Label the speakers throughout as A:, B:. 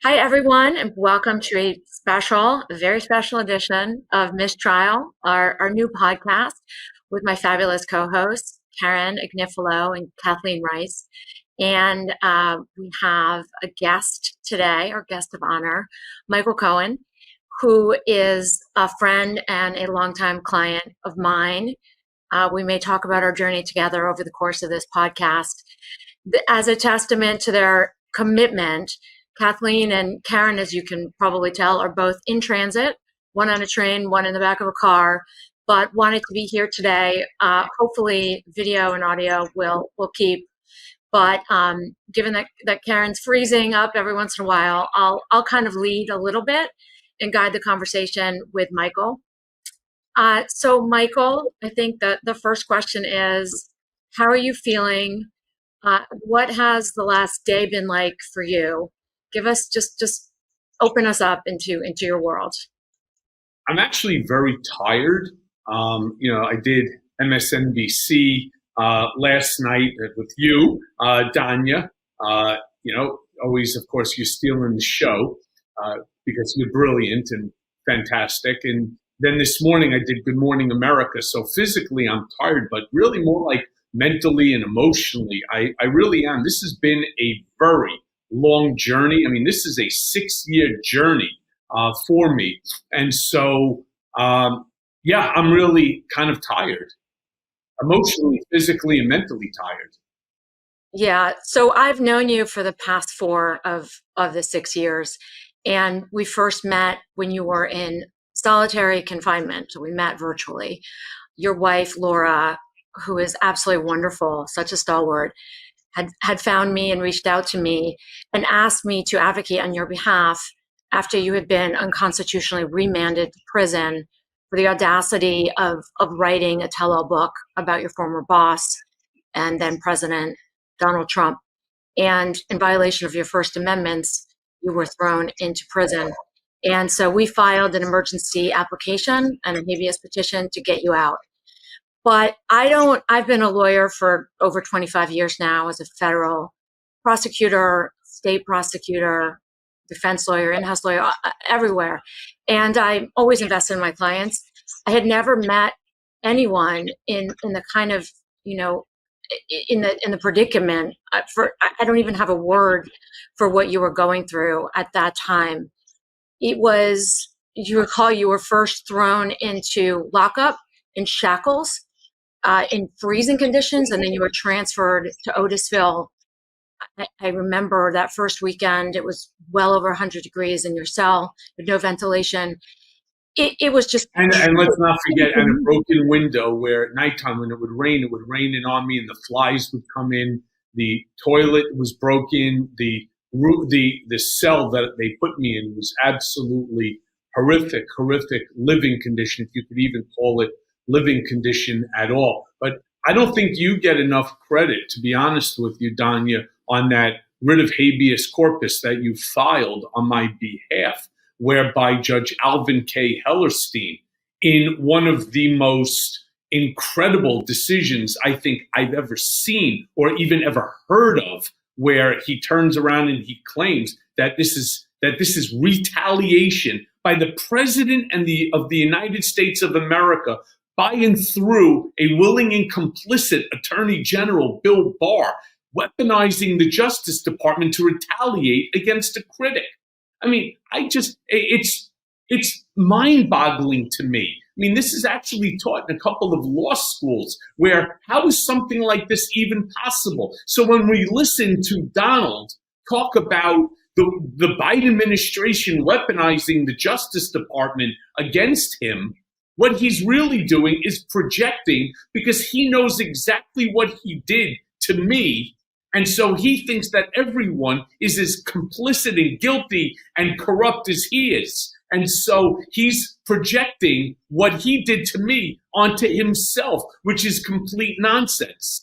A: Hi, everyone, and welcome to a very special edition of MissTrial, our new podcast with my fabulous co-hosts, Karen Agnifilo and Kathleen Rice. And we have a guest today, our guest of honor, Michael Cohen, who is a friend and a longtime client of mine. We may talk about our journey together over the course of this podcast. As a testament to their commitment, Kathleen and Karen, as you can probably tell, are both in transit, one on a train, one in the back of a car, but wanted to be here today. Hopefully video and audio will keep. But given that Karen's freezing up every once in a while, I'll kind of lead a little bit and guide the conversation with Michael. So Michael, I think that the first question is, how are you feeling? What has the last day been like for you? Give us just open us up into your world.
B: I'm actually very tired. I did MSNBC last night with you, Danya. Always, of course, you're stealing the show because you're brilliant and fantastic. And then this morning I did Good Morning America. So physically I'm tired, but really more like mentally and emotionally, I really am. This has been a very long journey. I mean, this is a 6-year journey for me. And so, I'm really kind of tired, emotionally, physically, and mentally tired.
A: Yeah. So I've known you for the past 4 of the 6 years. And we first met when you were in solitary confinement. So we met virtually. Your wife, Laura, who is absolutely wonderful, such a stalwart, had found me and reached out to me and asked me to advocate on your behalf after you had been unconstitutionally remanded to prison for the audacity of writing a tell-all book about your former boss and then President Donald Trump. And in violation of your First Amendments, you were thrown into prison. And so we filed an emergency application and a habeas petition to get you out. But I've been a lawyer for over 25 years now as a federal prosecutor, state prosecutor, defense lawyer, in-house lawyer, everywhere. And I always invested in my clients. I had never met anyone in the kind of, in the predicament I don't even have a word for what you were going through at that time. It was, you recall, you were first thrown into lockup in shackles, in freezing conditions, and then you were transferred to Otisville. I remember that first weekend, it was well over 100 degrees in your cell with no ventilation. It was just...
B: And let's not forget, and a broken window where at nighttime when it would rain in on me and the flies would come in. The toilet was broken. The cell that they put me in was absolutely horrific living condition, if you could even call it living condition at all. But I don't think you get enough credit, to be honest with you, Danya, on that writ of habeas corpus that you filed on my behalf, whereby Judge Alvin K. Hellerstein, in one of the most incredible decisions I think I've ever seen or even ever heard of, where he turns around and he claims that this is retaliation by the President of the United States of America by and through a willing and complicit Attorney General, Bill Barr, weaponizing the Justice Department to retaliate against a critic. I mean, it's mind-boggling to me. I mean, this is actually taught in a couple of law schools where how is something like this even possible? So when we listen to Donald talk about the Biden administration weaponizing the Justice Department against him, what he's really doing is projecting, because he knows exactly what he did to me. And so he thinks that everyone is as complicit and guilty and corrupt as he is. And so he's projecting what he did to me onto himself, which is complete nonsense.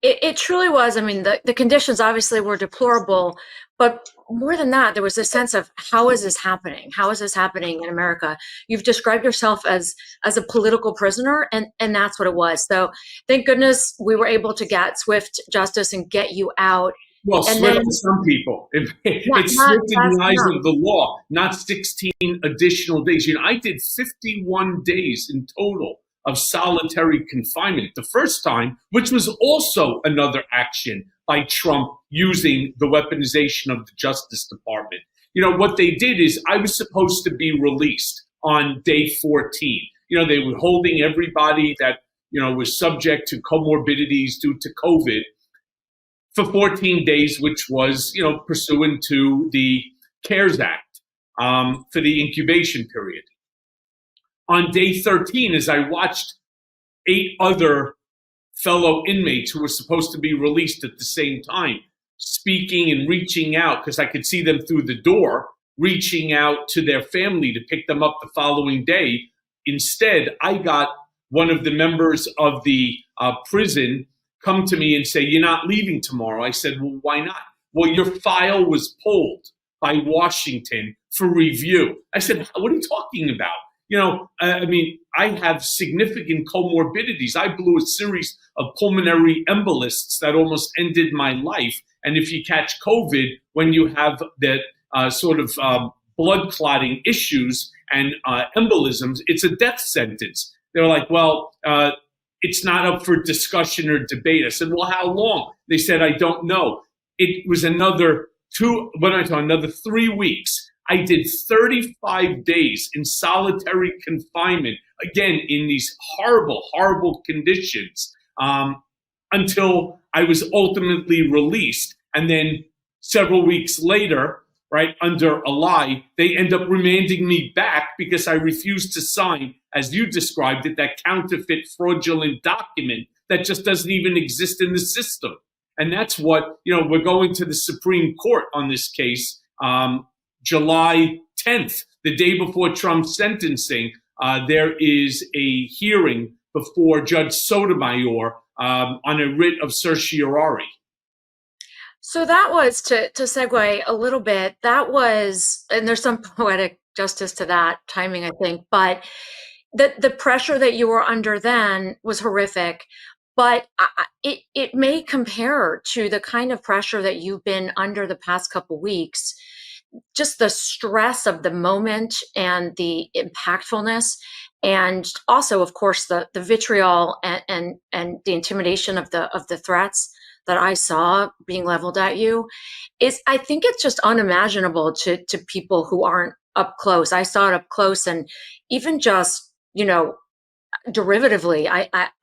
A: It truly was. I mean, the conditions obviously were deplorable, but more than that, there was a sense of, how is this happening? How is this happening in America? You've described yourself as a political prisoner, and that's what it was. So thank goodness we were able to get swift justice and get you out
B: Well,
A: And
B: swift
A: then
B: to some people. It's
A: not
B: swift in
A: fast
B: the eyes
A: enough.
B: of the law, not 16 additional days. I did 51 days in total of solitary confinement the first time, which was also another action by Trump using the weaponization of the Justice Department. What they did is I was supposed to be released on day 14. They were holding everybody that, was subject to comorbidities due to COVID for 14 days, which was, pursuant to the CARES Act for the incubation period. On day 13, as I watched 8 other fellow inmates who were supposed to be released at the same time, speaking and reaching out, because I could see them through the door, reaching out to their family to pick them up the following day. Instead, I got one of the members of the prison come to me and say, "You're not leaving tomorrow." I said, "Well, why not?" "Well, your file was pulled by Washington for review." I said, "What are you talking about?" I have significant comorbidities. I blew a series of pulmonary embolists that almost ended my life. And if you catch COVID, when you have that sort of blood clotting issues and embolisms, it's a death sentence. They're like, "Well, it's not up for discussion or debate." I said, "Well, how long?" They said, "I don't know." It was another 3 weeks. I did 35 days in solitary confinement, again, in these horrible, horrible conditions, until I was ultimately released. And then several weeks later, right, under a lie, they end up remanding me back because I refused to sign, as you described it, that counterfeit fraudulent document that just doesn't even exist in the system. And that's what, we're going to the Supreme Court on this case, July 10th, the day before Trump's sentencing. There is a hearing before Judge Sotomayor on a writ of certiorari.
A: So that was, to segue a little bit, that was, and there's some poetic justice to that timing, I think, but the pressure that you were under then was horrific. But it may compare to the kind of pressure that you've been under the past couple weeks. Just the stress of the moment and the impactfulness, and also, of course, the vitriol and the intimidation of the threats that I saw being leveled at you I think it's just unimaginable to people who aren't up close. I saw it up close, and even just, derivatively,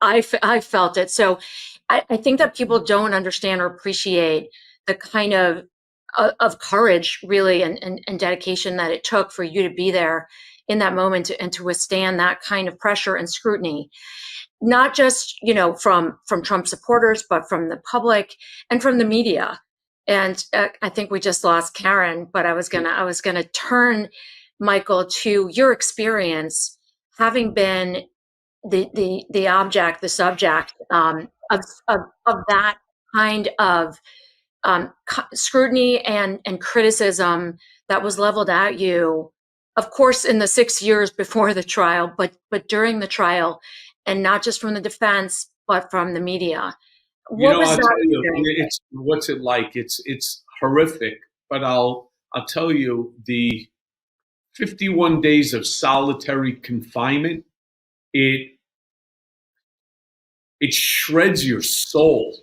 A: I felt it. So I think that people don't understand or appreciate the kind of courage, really, and dedication that it took for you to be there in that moment and to withstand that kind of pressure and scrutiny, not just from Trump supporters, but from the public and from the media. And I think we just lost Karen, but I was gonna turn, Michael, to your experience having been the object, the subject of that kind of scrutiny and criticism that was leveled at you, of course, in the 6 years before the trial, but during the trial, and not just from the defense, but from the media. What was
B: I'll
A: that
B: tell you,
A: experience?
B: what's it like? It's horrific, but I'll tell you, the 51 days of solitary confinement, it shreds your soul.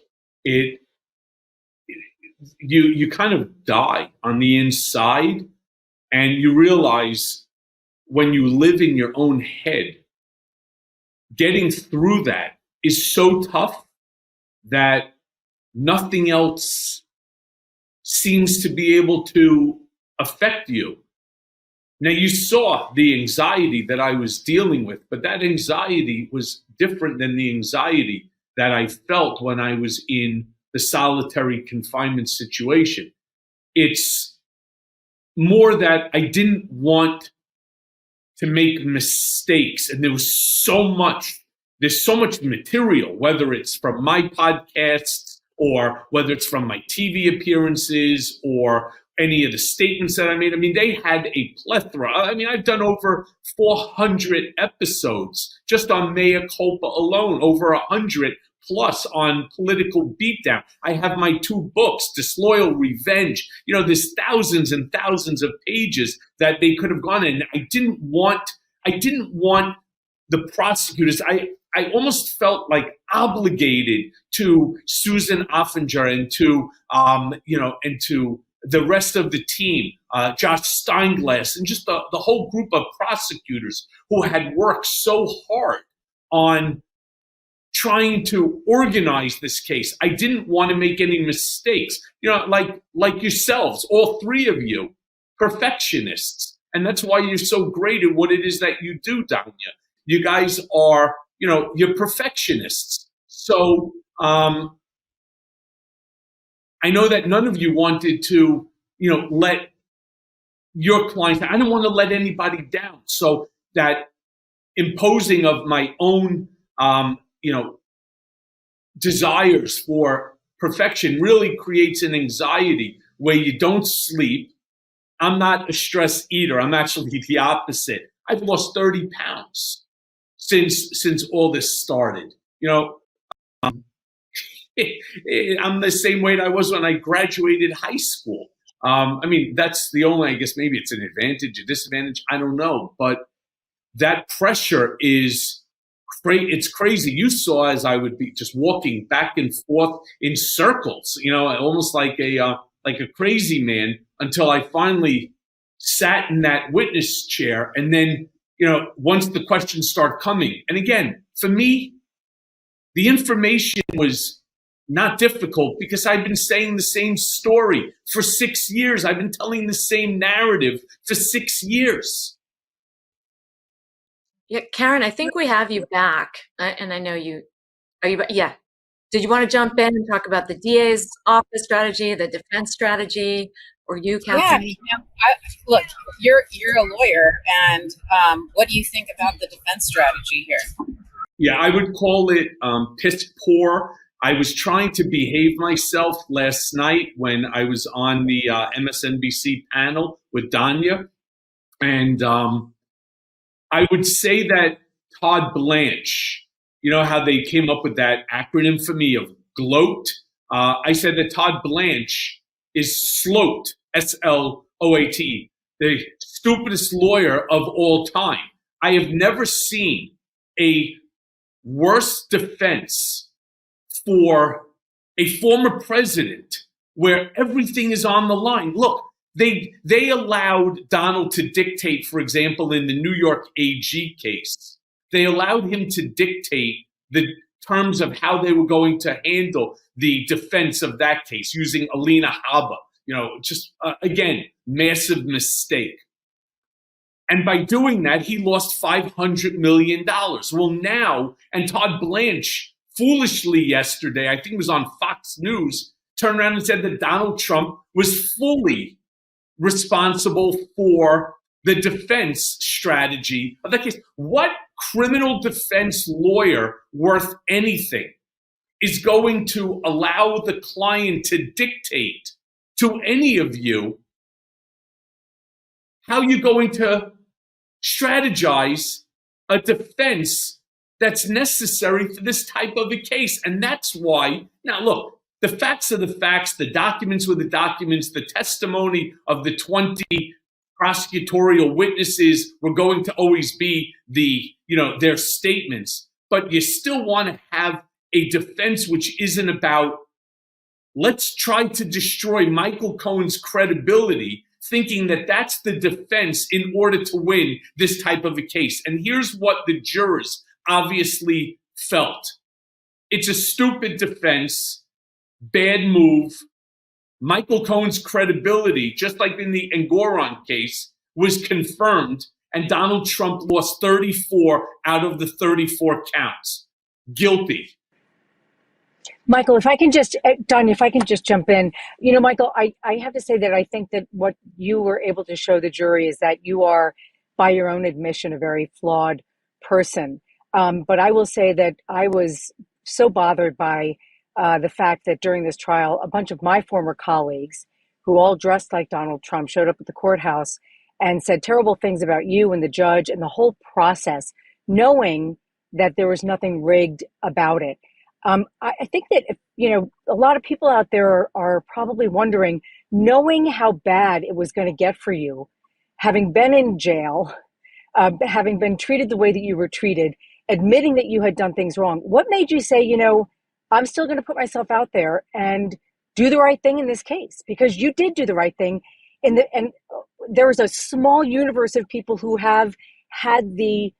B: You kind of die on the inside, and you realize when you live in your own head, getting through that is so tough that nothing else seems to be able to affect you. Now, you saw the anxiety that I was dealing with, but that anxiety was different than the anxiety that I felt when I was in the solitary confinement situation. It's more that I didn't want to make mistakes, and there's so much material, whether it's from my podcasts or whether it's from my TV appearances or any of the statements that I made. I mean, they had a plethora. I mean, I've done over 400 episodes just on mea culpa alone, over 100 plus on political beatdown. I have my 2 books, Disloyal Revenge. There's thousands and thousands of pages that they could have gone in. I didn't want the prosecutors. I almost felt like obligated to Susan Offinger and to the rest of the team, Josh Steinglass, and just the whole group of prosecutors who had worked so hard on trying to organize this case. I didn't want to make any mistakes. Like yourselves, all 3 of you, perfectionists. And that's why you're so great at what it is that you do, Danya. You guys are, you're perfectionists. So I know that none of you wanted to, let your clients, I don't want to let anybody down. So that imposing of my own, desires for perfection really creates an anxiety where you don't sleep. I'm not a stress eater. I'm actually the opposite. I've lost 30 pounds since all this started. I'm the same weight I was when I graduated high school. That's the only, I guess maybe it's an advantage, a disadvantage, I don't know. But that pressure is it's crazy. You saw as I would be just walking back and forth in circles, almost like a crazy man, until I finally sat in that witness chair. And then, once the questions start coming, and again, for me, the information was not difficult because I've been saying the same story for 6 years. I've been telling the same narrative for 6 years.
A: Yeah, Karen, I think we have you back, and I know you. Are you? Yeah. Did you want to jump in and talk about the DA's office strategy, the defense strategy, or you, Kathleen?
C: Yeah, look, you're a lawyer, and what do you think about the defense strategy here?
B: Yeah, I would call it piss poor. I was trying to behave myself last night when I was on the MSNBC panel with Danya, and I would say that Todd Blanche, how they came up with that acronym for me of GLOAT? I said that Todd Blanche is SLOAT, SLOAT, the stupidest lawyer of all time. I have never seen a worse defense for a former president where everything is on the line. Look, they allowed Donald to dictate, for example, in the New York AG case, they allowed him to dictate the terms of how they were going to handle the defense of that case using Alina Habba. Again, massive mistake. And by doing that, he lost $500 million. Well, now, and Todd Blanche, foolishly yesterday, I think it was on Fox News, turned around and said that Donald Trump was fully responsible for the defense strategy of that case. What criminal defense lawyer worth anything is going to allow the client to dictate to any of you how you're going to strategize a defense that's necessary for this type of a case? And that's why, now look, the facts are the facts, the documents were the documents, the testimony of the 20 prosecutorial witnesses were going to always be their statements. But you still want to have a defense which isn't about, let's try to destroy Michael Cohen's credibility, thinking that that's the defense in order to win this type of a case. And here's what the jurors obviously felt. It's a stupid defense. Bad move. Michael Cohen's credibility, just like in the Engoron case, was confirmed, and Donald Trump lost 34 out of the 34 counts. Guilty.
D: Michael, Danya, if I can just jump in. Michael, I have to say that I think that what you were able to show the jury is that you are, by your own admission, a very flawed person. But I will say that I was so bothered by the fact that during this trial, a bunch of my former colleagues, who all dressed like Donald Trump, showed up at the courthouse and said terrible things about you and the judge and the whole process, knowing that there was nothing rigged about it. I think that, a lot of people out there are probably wondering, knowing how bad it was going to get for you, having been in jail, having been treated the way that you were treated, admitting that you had done things wrong. What made you say, I'm still going to put myself out there and do the right thing in this case? Because you did do the right thing. And there is a small universe of people who have had the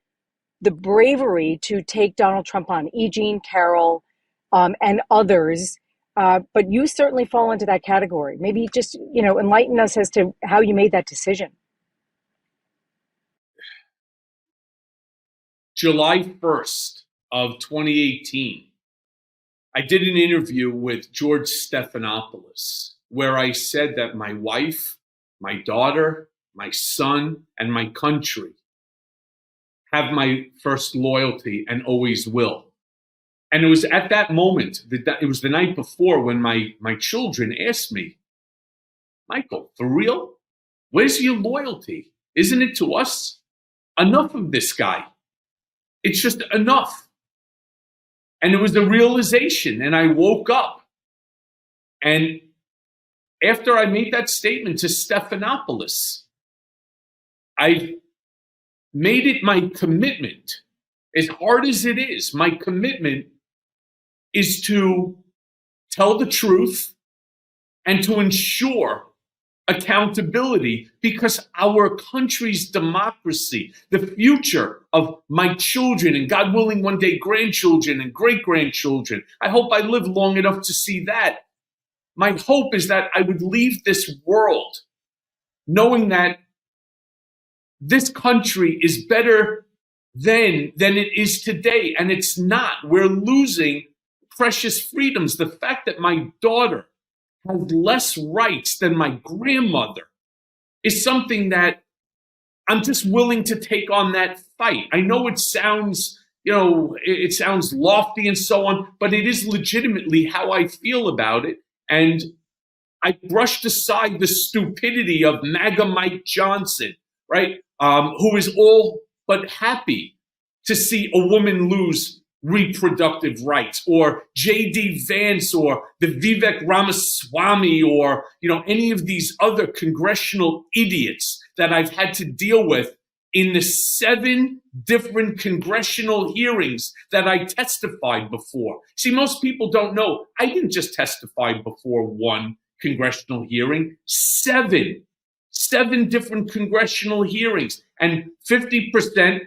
D: bravery to take Donald Trump on, E. Jean Carroll, and others. But you certainly fall into that category. Maybe just, enlighten us as to how you made that decision.
B: July 1st of 2018, I did an interview with George Stephanopoulos where I said that my wife, my daughter, my son, and my country have my first loyalty and always will. And it was at that moment, it was the night before, when my children asked me, Michael, for real? Where's your loyalty? Isn't it to us? Enough of this guy. It's just enough. And it was the realization, and I woke up. And after I made that statement to Stephanopoulos, I made it my commitment, as hard as it is, my commitment is to tell the truth and to ensure accountability, because our country's democracy, the future of my children, and God willing, one day grandchildren and great-grandchildren, I hope I live long enough to see that. My hope is that I would leave this world knowing that this country is better then than it is today, and it's not. We're losing precious freedoms. The fact that my daughter has less rights than my grandmother is something that I'm just willing to take on that fight. I know it sounds, it sounds lofty and so on, but it is legitimately how I feel about it. And I brushed aside the stupidity of MAGA Mike Johnson, right? Who is all but happy to see a woman lose reproductive rights, or J.D. Vance, or the Vivek Ramaswamy, or any of these other congressional idiots that I've had to deal with in the 7 different congressional hearings that I testified before. See, most people don't know I didn't just testify before one congressional hearing, 7 different congressional hearings, and 50%,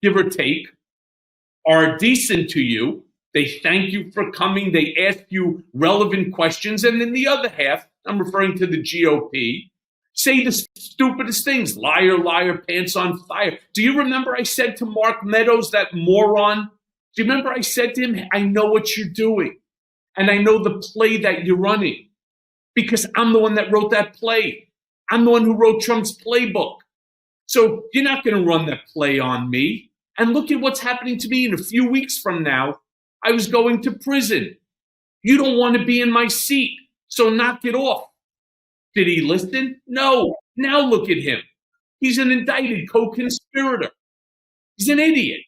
B: give or take, are decent to you. They thank you for coming. They ask you relevant questions. And then the other half, I'm referring to the GOP, say the stupidest things. Liar, liar, pants on fire. Do you remember I said to Mark Meadows, that moron? Do you remember I said to him, I know what you're doing. And I know the play that you're running, because I'm the one that wrote that play. I'm the one who wrote Trump's playbook. So you're not going to run that play on me. And look at what's happening to me. In a few weeks from now, I was going to prison. You don't want to be in my seat, so knock it off. Did he listen? No. Now look at him. He's an indicted co-conspirator. He's an idiot.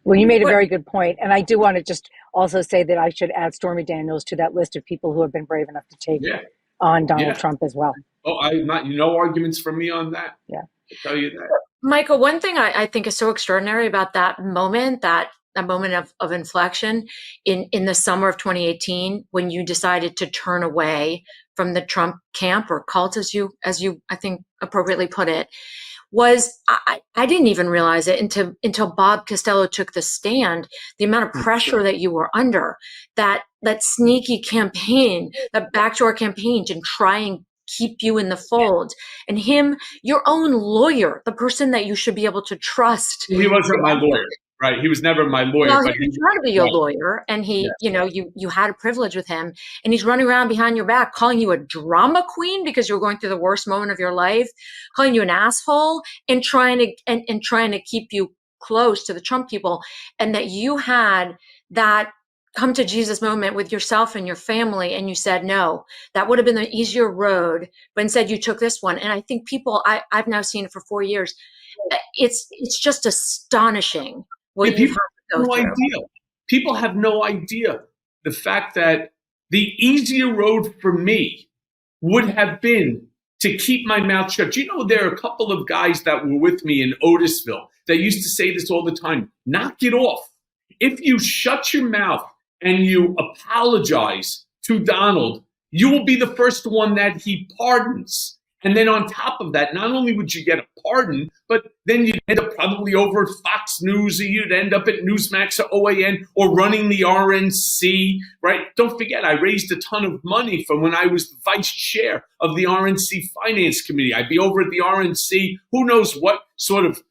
D: Well, you made a very good point. And I do want to just also say that I should add Stormy Daniels to that list of people who have been brave enough to take on Donald Trump as well.
B: Oh, no arguments from me on that.
D: Yeah.
B: I'll tell you that.
A: Michael, one thing I think is so extraordinary about that moment, that moment of inflection in the summer of 2018, when you decided to turn away from the Trump camp, or cult, as you I think appropriately put it, was I didn't even realize it until Bob Costello took the stand. The amount of pressure that you were under, that sneaky campaign, that backdoor campaign to try and keep you in the fold, and him, your own lawyer, the person that you should be able to trust.
B: He wasn't my lawyer, right? He was never my lawyer.
A: Well,
B: but
A: he was trying to be your lawyer, and he, you had a privilege with him, and he's running around behind your back, calling you a drama queen because you're going through the worst moment of your life, calling you an asshole, and trying to keep you close to the Trump people, and that you had that come to Jesus moment with yourself and your family, and you said, no, that would have been the easier road, but instead you took this one. And I think people, I've now seen it for 4 years. It's just astonishing what you've had to go through.
B: Idea. People have no idea the fact that the easier road for me would have been to keep my mouth shut. You know, there are a couple of guys that were with me in Otisville that used to say this all the time: knock it off. If you shut your mouth and you apologize to Donald, you will be the first one that he pardons. And then on top of that, not only would you get a pardon, but then you'd end up probably over at Fox News, or you'd end up at Newsmax or OAN or running the RNC, right? Don't forget, I raised a ton of money from when I was the vice chair of the RNC Finance Committee. I'd be over at the RNC, who knows what sort of,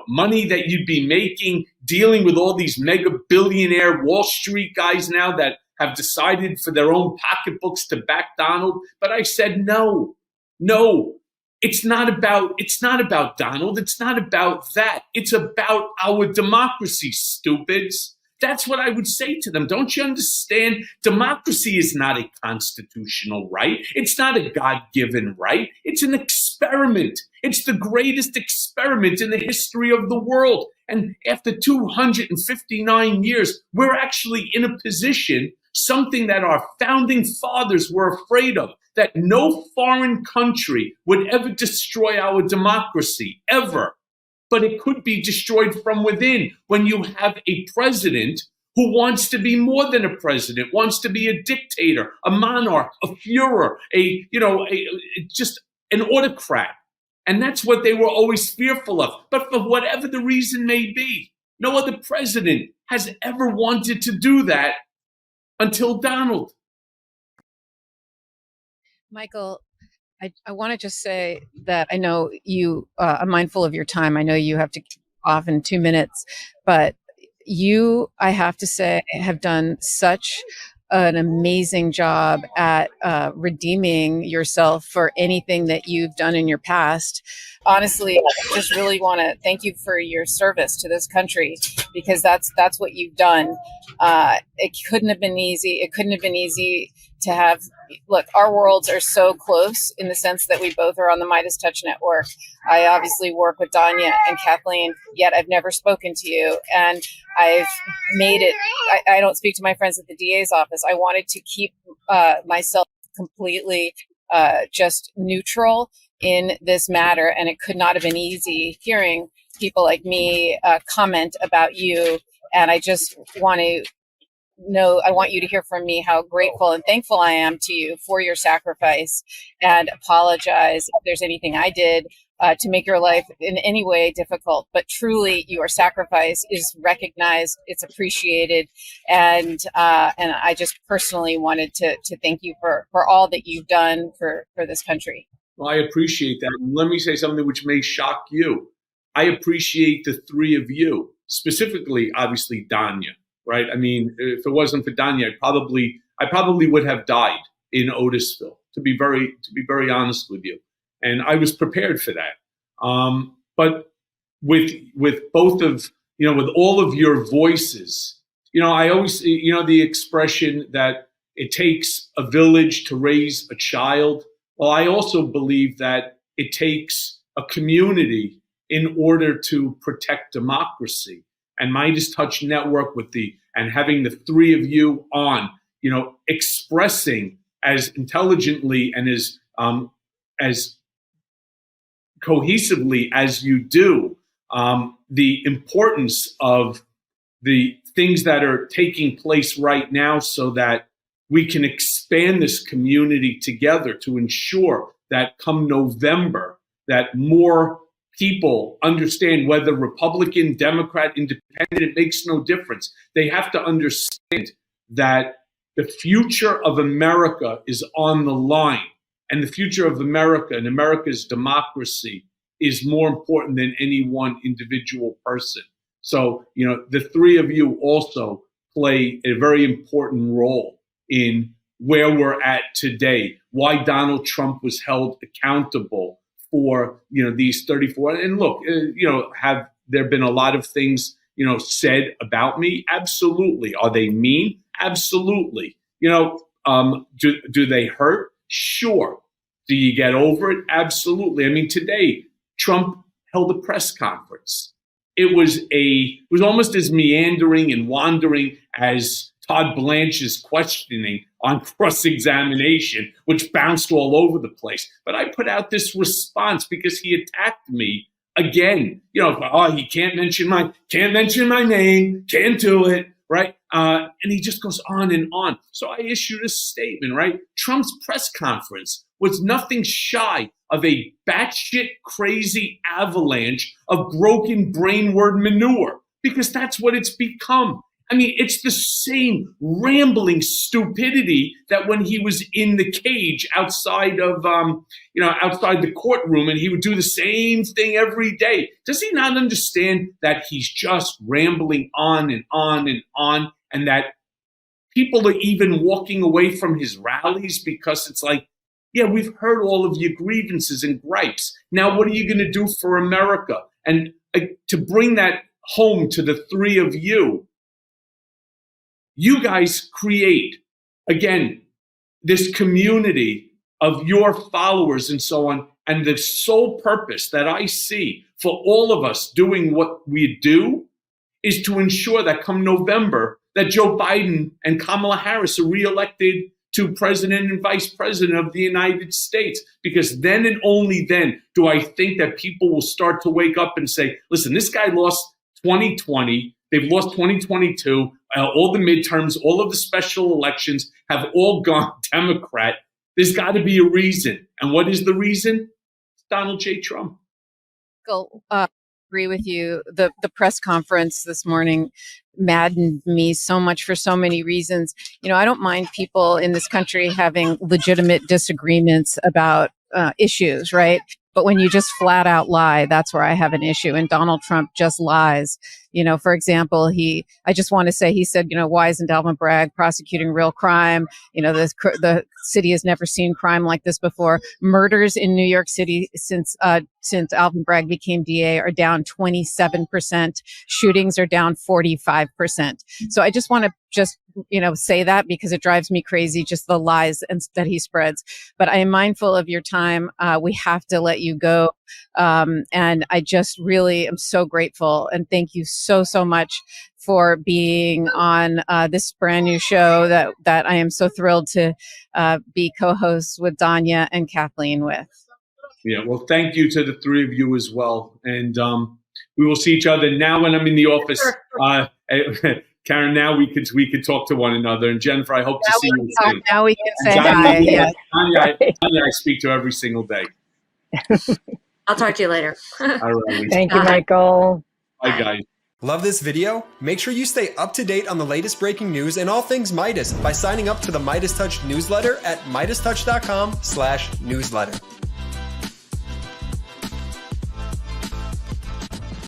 B: money that you'd be making dealing with all these mega billionaire Wall Street guys now that have decided for their own pocketbooks to back Donald. But I said, no, it's not about Donald. It's not about that. It's about our democracy, stupids. That's what I would say to them. Don't you understand? Democracy is not a constitutional right. It's not a God-given right. It's an experiment. It's the greatest experiment in the history of the world. And after 259 years, we're actually in a position, something that our founding fathers were afraid of, that no foreign country would ever destroy our democracy, ever. But it could be destroyed from within when you have a president who wants to be more than a president, wants to be a dictator, a monarch, a Führer, just an autocrat. And that's what they were always fearful of. But for whatever the reason may be, no other president has ever wanted to do that until Donald.
C: Michael, I want to just say that I know you are mindful of your time. I know you have to get off in 2 minutes, but you, I have to say, have done such an amazing job at redeeming yourself for anything that you've done in your past. Honestly, I just really want to thank you for your service to this country, because that's what you've done. It couldn't have been easy. It couldn't have been easy to have. Look, our worlds are so close in the sense that we both are on the Midas Touch Network. I obviously work with Danya and Kathleen, yet I've never spoken to you. And I've made it, I don't speak to my friends at the DA's office. I wanted to keep myself completely just neutral in this matter. And it could not have been easy hearing people like me comment about you. And I just want to I want you to hear from me how grateful and thankful I am to you for your sacrifice, and apologize if there's anything I did to make your life in any way difficult. But truly, your sacrifice is recognized, it's appreciated, and I just personally wanted to thank you for all that you've done for this country.
B: Well, I appreciate that. Let me say something which may shock you. I appreciate the three of you, specifically, obviously, Danya. Right? I mean, if it wasn't for Danya, I probably would have died in Otisville, to be very honest with you. And I was prepared for that. But with both of, with all of your voices, I always, the expression that it takes a village to raise a child. Well, I also believe that it takes a community in order to protect democracy. And Midas Touch Network and having the three of you on, expressing as intelligently and as cohesively as you do, the importance of the things that are taking place right now, so that we can expand this community together to ensure that come November, that more people understand, whether Republican, Democrat, Independent, it makes no difference. They have to understand that the future of America is on the line, and the future of America and America's democracy is more important than any one individual person. So, the three of you also play a very important role in where we're at today, why Donald Trump was held accountable for, these 34. And look, have there been a lot of things, said about me? Absolutely. Are they mean? Absolutely. Do they hurt? Sure. Do you get over it? Absolutely. I mean, today, Trump held a press conference. It was almost as meandering and wandering as Todd Blanche's questioning on cross-examination, which bounced all over the place. But I put out this response because he attacked me again. You know, oh, he can't mention my name, can't do it, right? And he just goes on and on. So I issued a statement, right? Trump's press conference was nothing shy of a batshit crazy avalanche of broken brain word manure, because that's what it's become. I mean, it's the same rambling stupidity that when he was in the cage outside of, outside the courtroom, and he would do the same thing every day. Does he not understand that he's just rambling on and on and on, and that people are even walking away from his rallies because it's like, yeah, we've heard all of your grievances and gripes. Now, what are you going to do for America? And to bring that home to the three of you, you guys create, again, this community of your followers and so on. And the sole purpose that I see for all of us doing what we do is to ensure that come November, that Joe Biden and Kamala Harris are reelected to president and vice president of the United States. Because then and only then do I think that people will start to wake up and say, listen, this guy lost 2020. They've lost 2022. All the midterms, all of the special elections have all gone Democrat. There's got to be a reason. And what is the reason? It's Donald J. Trump.
C: Agree with you. The press conference this morning maddened me so much for so many reasons. You know, I don't mind people in this country having legitimate disagreements about issues, right? But when you just flat out lie, that's where I have an issue. And Donald Trump just lies. You know, for example, I just want to say, he said, you know, why isn't Alvin Bragg prosecuting real crime? You know, the city has never seen crime like this before. Murders in New York City since Alvin Bragg became DA are down 27%. Shootings are down 45%. So I just want to say that because it drives me crazy, just the lies that he spreads. But I am mindful of your time. We have to let you go. And I just really am so grateful. And thank you so much for being on this brand new show that I am so thrilled to be co-hosts with Danya and Kathleen with.
B: Yeah, well, thank you to the three of you as well. And we will see each other now when I'm in the office. Karen, now we could talk to one another. And Jennifer, I hope to see you soon.
C: Now we can say hi.
B: Yes. Danya, I speak to every single day.
A: I'll talk to you later.
B: All right.
D: Thank you, Michael.
B: Bye, guys.
E: Love this video? Make sure you stay up to date on the latest breaking news and all things Midas by signing up to the Midas Touch newsletter at MidasTouch.com/newsletter.